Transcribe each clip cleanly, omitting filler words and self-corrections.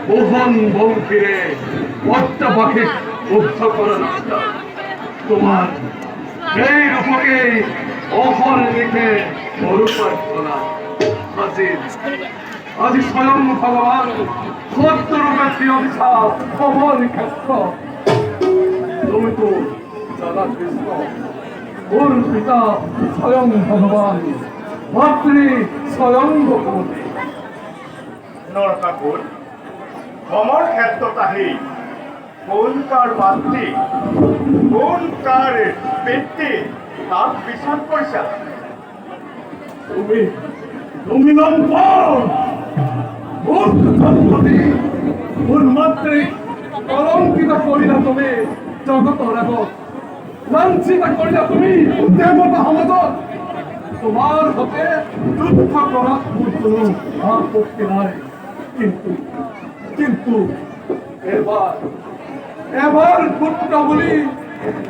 মোহন বংশীরে পট্টা পাখি মুগ্ধ করা রাস্তা তোমার সেই রূপকে অহর লিখে অরূপার করা আজি স্বয়ং ভগবান সত্য রূপে প্রিয়দিশা অমর ক্ষেত্র তুমি তো দাদা কৃষ্ণ ওর পিতা স্বয়ং ভগবান মাতৃ স্বয়ং ভগবতী নরকাকুর অমর ক্ষেত্রতাহি কোন কার মাতৃ কোন কার পেটে তার বিচার করিছা তুমি তুমি লম্পট মূর্খ সম্পত্তি ওর মাতৃ কলঙ্কিত করিলা তুমি জগত রাগত লাঞ্ছিত করিলা তুমি দেবতা সমাজত তোমার হতে যুদ্ধ করা কোনো আপত্তি নাই কিন্তু কিন্তু এবার এবার পুত্র বলি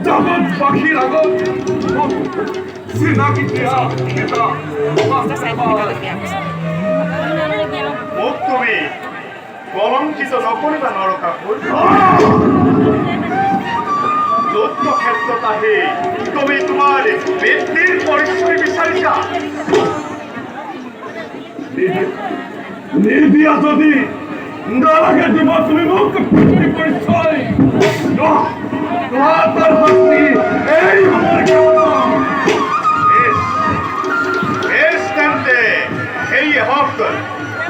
জগৎবাসীর আগত শ্রীনাকি দিয়া নেতা মোক তুমি কলঙ্কিত নকরিবা নরকাকুর যুদ্ধ ক্ষেত্রতাহি তুমি তোমার ব্যক্তির পরিচয় বিচারিছা নির্বিয়া যদি নালাগে দিব তুমি মুখ পরিচয় তার ভক্তি এই আমার কেমন এই হক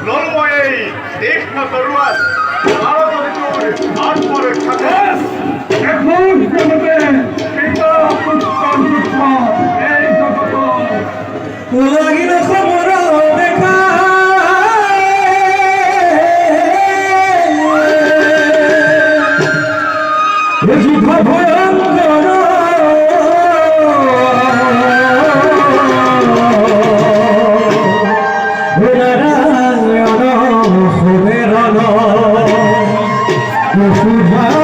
নর্ময় এই তীক্ষ্ণ তরুয়ার আরো যদি তোর আত্মরে থাকে এখন জগতে পিতা পুত্র এই জগত লাগিল খবর দেখা যুদ্ধ ভয়ঙ্কর নারায়ণ সুমেরণ পশুধান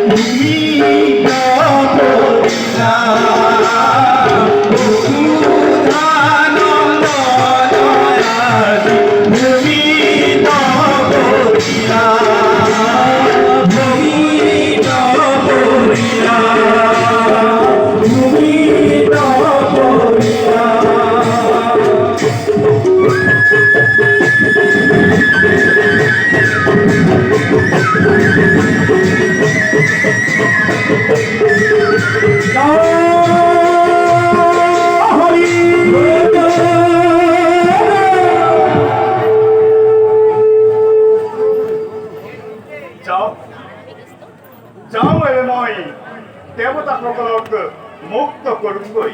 তুমি নবরিলা উদান দয়াদি তুমি নবরিলা তুমি নবরিলা তুমি নবরিলা যাও যাও এবে মই দেবতা সকলক মুক্ত করুগৈ